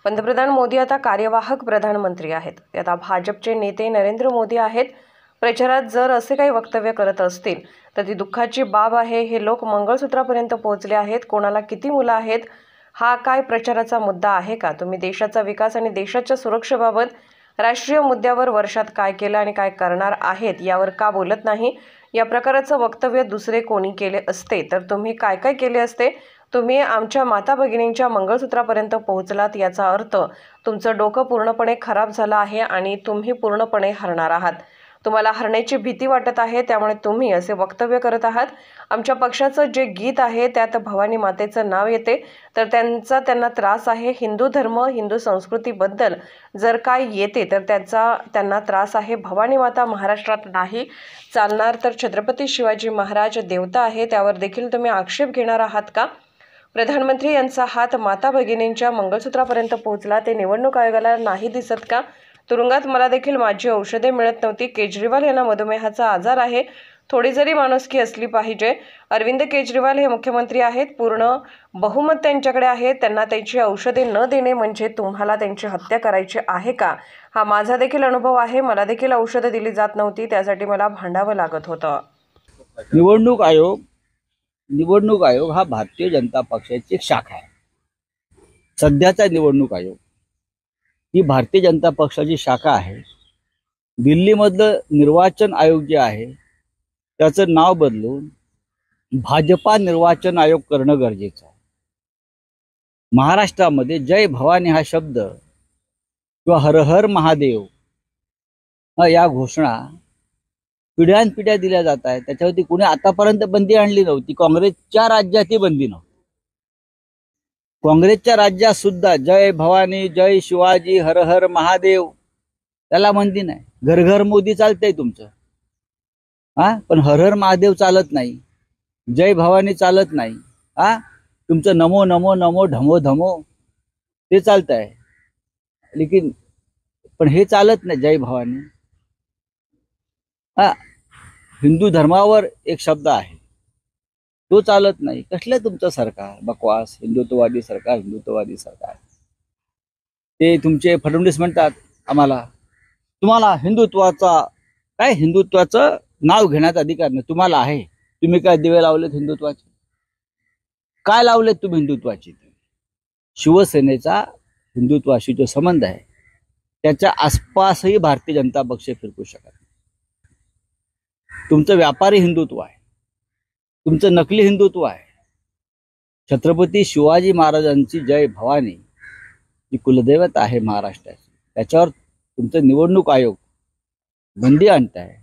पंतप्रधान मोदी आता कार्यवाहक प्रधानमंत्री आहेत। आता भाजपचे नेते नरेंद्र मोदी आहेत। प्रचारात जर असे काही वक्तव्य करत असतील तर ती दुःखाची बाब आहे। हे लोक मंगळसूत्रापर्यंत पोहोचले आहेत। कोणाला किती मुलं आहेत हा काय प्रचाराचा मुद्दा आहे का? तुम्ही देशाचा विकास आणि देशाच्या सुरक्षेबाबत राष्ट्रीय मुद्द्यावर वर्षात काय केलं आणि काय करणार आहेत यावर का बोलत नाही? या प्रकारचं वक्तव्य दुसरे कोणी केले असते तर तुम्ही काय काय केले असते? तुम्ही आमच्या माता भगिनींच्या मंगळसूत्रापर्यंत पोहोचलात याचा अर्थ तुमचं डोकं पूर्णपणे खराब झालं आहे आणि तुम्ही पूर्णपणे हरणार आहात। तुम्हाला हरण्याची भीती वाटत आहे, त्यामुळे तुम्ही असे वक्तव्य करत आहात। आमच्या पक्षाचं जे गीत आहे त्यात भवानी मातेचं नाव येते तर त्यांना त्रास आहे। हिंदू धर्म हिंदू संस्कृतीबद्दल जर काय येते तर त्यांना त्रास आहे। भवानी माता महाराष्ट्रात नाही चालणार तर छत्रपती शिवाजी महाराज देवता आहे त्यावर देखील तुम्ही आक्षेप घेणार आहात का? प्रधानमंत्री यांचा हात माता भगिनींच्या मंगळसूत्रापर्यंत पोहोचला ते निवडणूक आयोगाला नाही दिसत का? तुरुंगात मला देखील माझी औषधे मिळत नव्हती। केजरीवाल यांना मधुमेहाचा आजार आहे। थोडी जरी माणुसकी असली पाहिजे। अरविंद केजरीवाल हे मुख्यमंत्री आहेत, पूर्ण बहुमत त्यांच्याकडे आहे। त्यांना त्यांची औषधे न देणे म्हणजे तुम्हाला त्यांची हत्या करायची आहे का? हा माझा देखील अनुभव आहे। मला देखील औषधे दिली जात नव्हती, त्यासाठी मला भांडावं लागत होतं। निवडणूक आयोग हा भारतीय जनता पक्षाची एक शाखा आहे। सध्याचा निवडणूक आयोग ही भारतीय जनता पक्षाची शाखा आहे। दिल्लीमधलं निर्वाचन आयोग जे आहे त्याचं नाव बदलून भाजपा निर्वाचन आयोग करणं गरजेचं आहे। महाराष्ट्रामध्ये जय भवानी हा शब्द किंवा हर हर महादेव या घोषणा पिढ्यानपिढ्या दिल्या जात आहेत। त्याच्यावरती कोणी आतापर्यंत बंदी आणली नव्हती। काँग्रेसच्या राज्यातही बंदी नव्हती। काँग्रेसच्या राज्यात सुद्धा जय भवानी जय शिवाजी हर हर महादेव त्याला बंदी नाही। घर घर मोदी चालतंय तुमचं, पण हर हर महादेव चालत नाही, जय भवानी चालत नाही। तुमचं नमो नमो नमो ढमो धमो ते चालतंय, लेकिन पण हे चालत नाही जय भवानी। हिंदू धर्मावर एक शब्द आहे तो चालत नाही। कसलं तुमचं सरकार बकवास, हिंदुत्ववादी सरकार। ते तुमचे फडणवीस म्हणतात तुम्हाला हिंदुत्वाचं नाव घेण्याचा अधिकार नाही तुम्हाला आहे। तुम्ही काय दिवे लावलेत हिंदुत्वाचे? काय लावलेत तुम्ही हिंदुत्वाचे? शिवसेनेचा हिंदुत्वाशी जो संबंध आहे त्याच्या आसपासही भारतीय जनता पक्ष फिरकू शकत नाही। तुमचं व्यापारी हिंदुत्व आहे, तुमचं नकली हिंदुत्व आहे। छत्रपती शिवाजी महाराजांची जय भवानी ही कुलदैवत आहे महाराष्ट्राची, त्याच्यावर तुमचं निवडणूक आयोग बंदी आणताय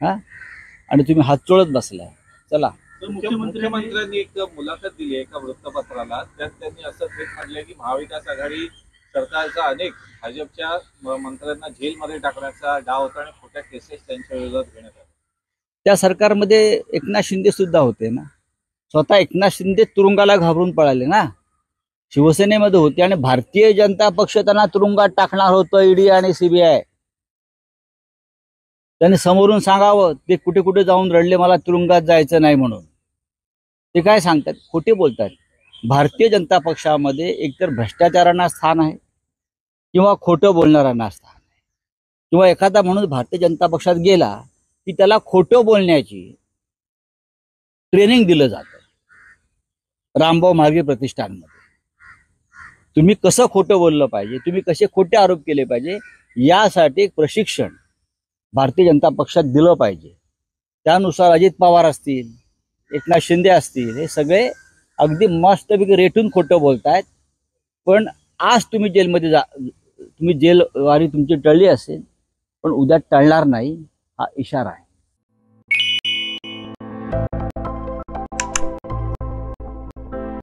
आणि तुम्ही हात चोळत बसलाय। चला, मुख्यमंत्र्यांनी एक मुलाखत दिली एका वृत्तपत्राला, त्यात त्यांनी असं थेट म्हटलंय की महाविकास आघाडी सरकारचा अनेक भाजपच्या मंत्र्यांना जेलमध्ये टाकण्याचा डाव होता आणि खोट्या केसेस त्यांच्या विरोधात घेण्यात आल्या। त्या सरकारमध्ये एकनाथ शिंदे सुद्धा होते ना। स्वतः एकनाथ शिंदे तुरुंगाला घाबरून पळाले ना। शिवसेनेमध्ये होते आणि भारतीय जनता पक्ष त्यांना तुरुंगात टाकणार होतं, ईडी आणि सीबीआय। त्यांनी समोरून सांगावं, ते कुठे कुठे जाऊन रडले मला तुरुंगात जायचं नाही म्हणून। ते काय सांगतात? खोटे बोलतात। भारतीय जनता पक्षामध्ये एकतर भ्रष्टाचारांना स्थान आहे किंवा खोटं बोलणाऱ्यांना स्थान आहे, किंवा एखादा माणूस भारतीय जनता पक्षात गेला की त्याला खोटं बोलण्याची ट्रेनिंग दिलं जातं रामभाऊ म्हाळगी प्रतिष्ठानमध्ये। तुम्ही कसं खोटं बोललं पाहिजे, तुम्ही कसे खोटे आरोप केले पाहिजे यासाठी एक प्रशिक्षण भारतीय जनता पक्षात दिलं पाहिजे। त्यानुसार अजित पवार असतील, एकनाथ शिंदे असतील, हे सगळे अगदी मस्तपैकी रेटून खोटं बोलतायत। पण आज तुम्ही जेलमध्ये तुम्ही जेलवारी तुमची टळली असेल, पण उद्या टळणार नाही हा इशारा आहे।